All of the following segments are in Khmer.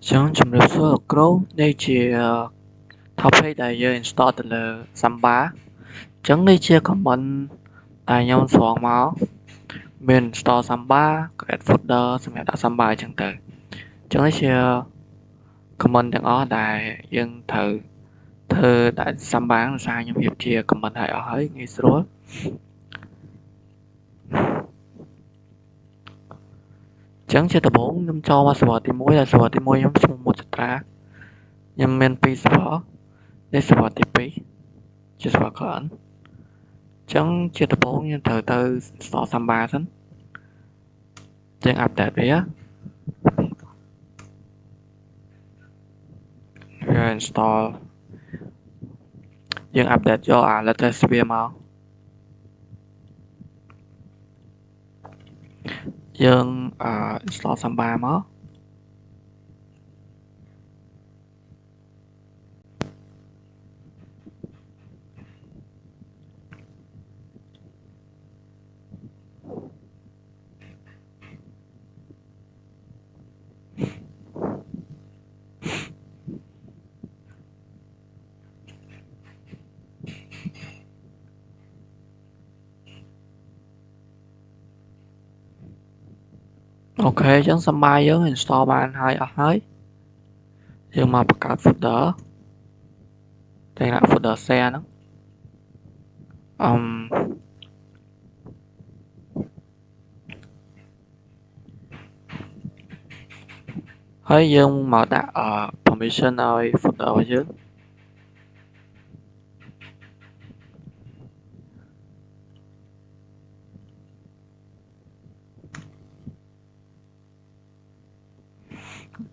Chẳng chùm được số lục cấu đây chỉ topic đại dương install từ lờ Samba chẳng đây chia comment đại nhau soạn máu mình install Samba create folder xong rồi đặt Samba chẳng từ chẳng đây chia commentទាំងអស់ដែលយើងត្រូវធ្វើដាក់ Samba នឹងសារខ្ញុំរៀបជា comment ឲ្យអស់ហើយងាយស្រួលចឹងជាដំបូងខ្ញុំចូលមក server ទី1ដែល server ទី1ខ្ញុំឈ្មោះមុតត្រាខ្ញុំមាន2 server នេះ server ទី2ជា server client ចឹងជាដំបូងយើងត្រូវទៅ install Samba សិនយើង update វា install យើង update យកអា latest វាមកយើង install Samba មកអូខេចឹង Samba យើង install បានហើយអស់ហើយយើងមកបង្កើត folder តែដាក់ folder share ហ្នឹងហើយយើងមកដាក់ permission ឲ្យ folder របស់យើង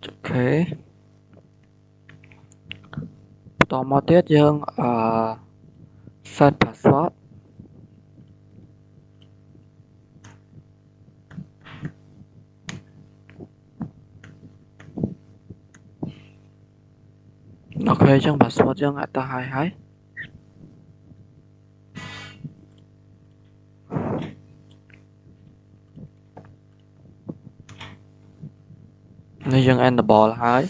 អូខេបន្តមកទៀតយើង set password អូខេចឹង password យើងអត់ទៅហើយនេះយើង enable ហើយ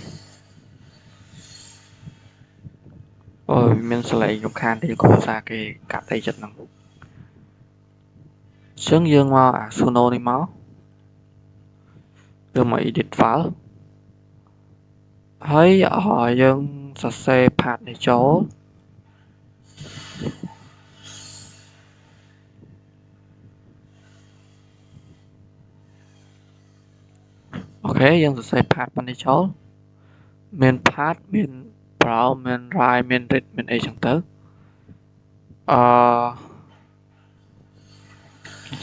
អូយមានសលេងរំខានទីគ្រួសារគេកាត់អីចិត្តហ្នឹងចឹងយើងមកអា sudo នេះមកយើងមក edit file ហើយយើងសរសេរ path នេះចូលអូខេយើងសរសេរ path នេះចូលមាន path មាន brown មាន write មាន read មានអីចឹងទៅ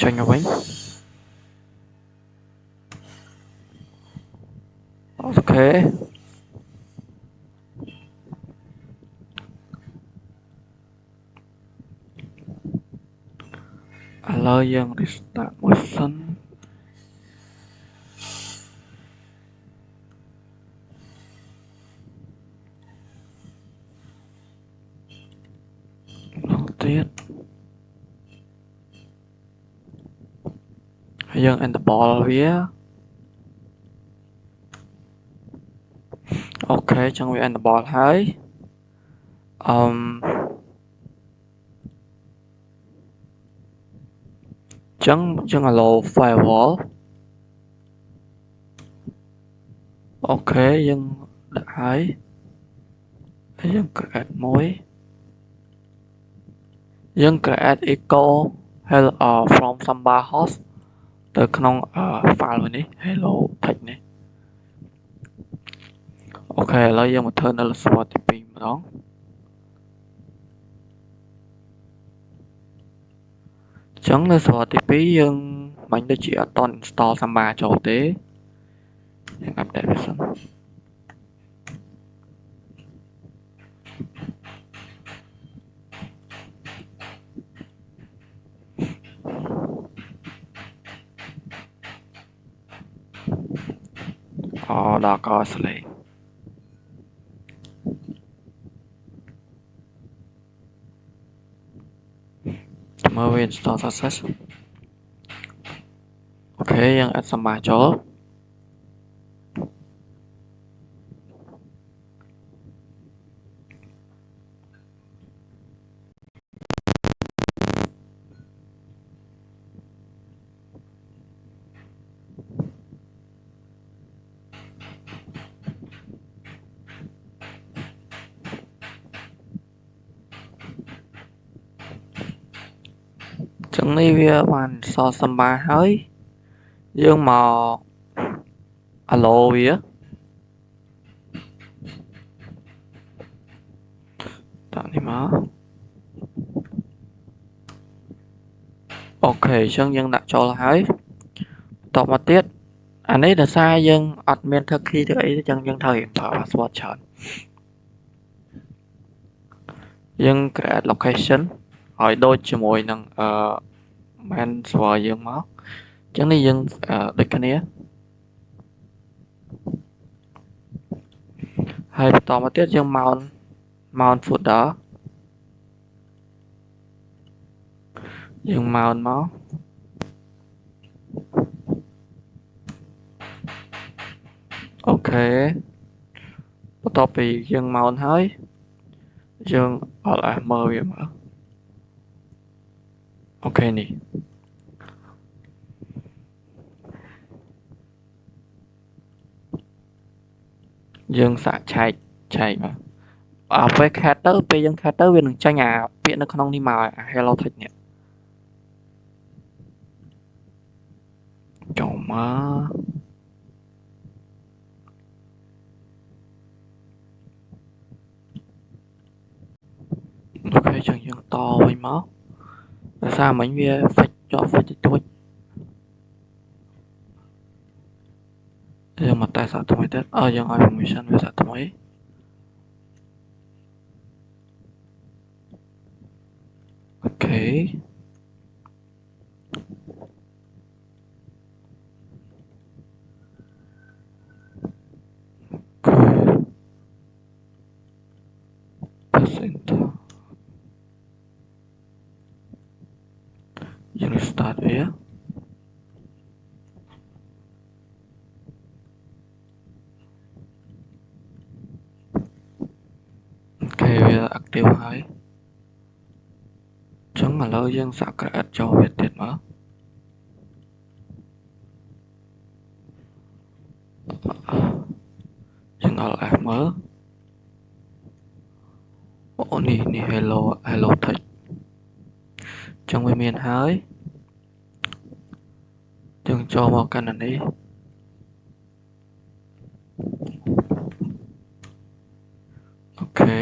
ចេញមកវិញអូខេឥឡូវយើង restart មួយសិនទៀតហើយយើង enable វាអូខេចឹងវា enable ហើយចឹងយើង allow firewall អូខេយើងដាក់ហើយយើង create មួយយើង create echo from Samba host ទៅក្នុង file មួយនេះ hello text នេះអូខេឥឡូវយើងមកធ្វើនៅ server ទី2ម្ដងចឹងនៅ server ទី2យើងបាញ់ដូចជាអត់ត install Samba ចូលទេយើង update វាសិនដល់កស្លេកមើលវា install success អូខេយើង add Samba ចូល Chẳng níវាបានសរសម្បាហើយយើងមកអាឡូវាដាក់នេះមកអូខេអញ្ចឹងយើងដាក់ចូលហើយបន្តមកទៀតអានេះដោយសារយើងអត់មានធ្វើ key ធ្វើអីទេអញ្ចឹងយើងត្រូវរៀនប្រើ password ច្រើនយើង create location ឲ្យដូចជាមួយនឹងmain server យើងមកអញ្ចឹងនេះយើងដូចគ្នាហើយបន្តមកទៀតយើង mount folder យើង mount មកអូខេបន្ទាប់ពីយើង mount ហើយយើង Alt F មើលវាមើលអូខេនេះយើងសាកឆែកមកពេល cat ទៅពេលយើង cat ទៅវានឹងចាញ់អាពាក្យនៅក្នុងនេះមកអា hello text នេះចូលមកអូខេចឹងយើងតវិញមកដោយសារមិញវា fix ជាប់ fix តិចតួចយើងមកតែសាកថ្មីទៀតយើងឲ្យ permission វាសាកថ្មីអូខេpress enter យើង start វាអូខេវា active ហើយអញ្ចឹងឥឡូវយើងសាក create ចូលវាទៀតមកយើង Alt F មើលអូនេះ hello text អញ្ចឹងវាមានហើយយើងចូលមកកាន់អានេះអូខេ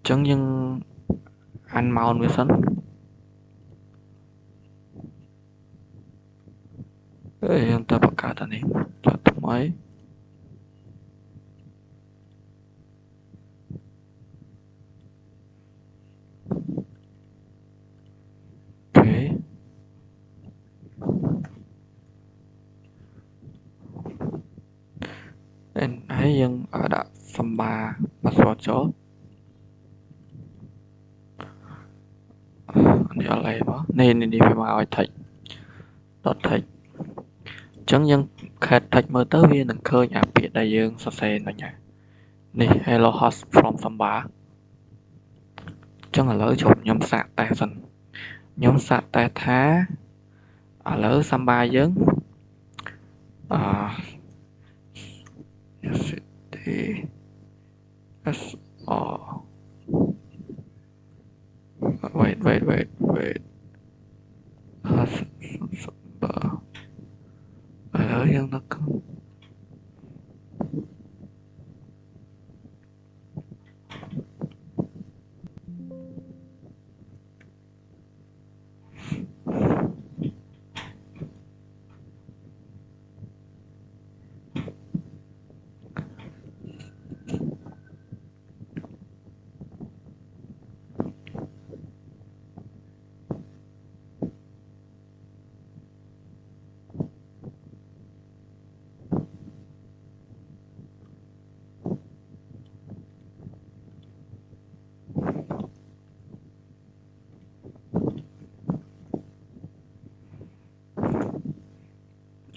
ចឹងយើង unmount វាសិនយើងទៅបង្កើតអានេះចុចថ្មីអូខេហើយយើងដាក់សម្បា password ចូលនេះអត់អីមកនេះវាមកឲ្យ text text អញ្ចឹងយើង cat text មើលទៅវានឹងឃើញអាពាក្យដែលយើងសរសេរមិញនេះ hello host from Samba អញ្ចឹងឥឡូវជប់ខ្ញុំសាកតេស្តសិនខ្ញុំសាកតេស្តថាឥឡូវ Samba យើងwait Samba ឥឡូវយើងនឹក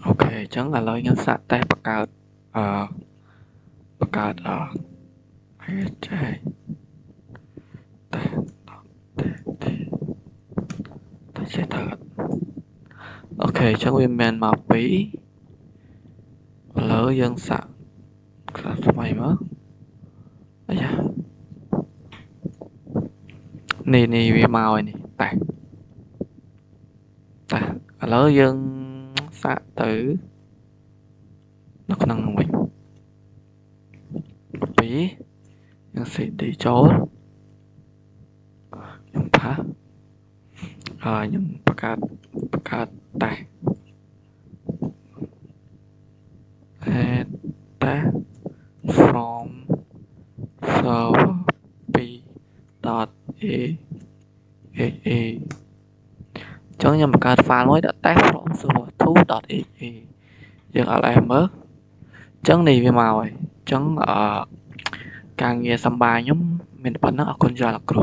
អូខេអញ្ចឹងឥឡូវខ្ញុំសាកតេស្តបង្កើតចេះទៅអូខេអញ្ចឹងវាមានមក2ឥឡូវយើងសាក ថ្មីមើលអាយ៉ានេះវាមកហើយនេះតែឥឡូវយើងសាកទៅនៅក្នុងនោះវិញពីយើង cd ចូលខ្ញុំផាសខ្ញុំបង្កើតតែ add តែ from server 2.exe ចឹងខ្ញុំបង្កើត file មួយដាក់ test from server 2.exe យើង ls មើលចឹងនេះវាមកហើយចឹងការងារសម្បាខ្ញុំមានប៉ុណ្ណឹងអរគុណច្រើនលោកគ្រូ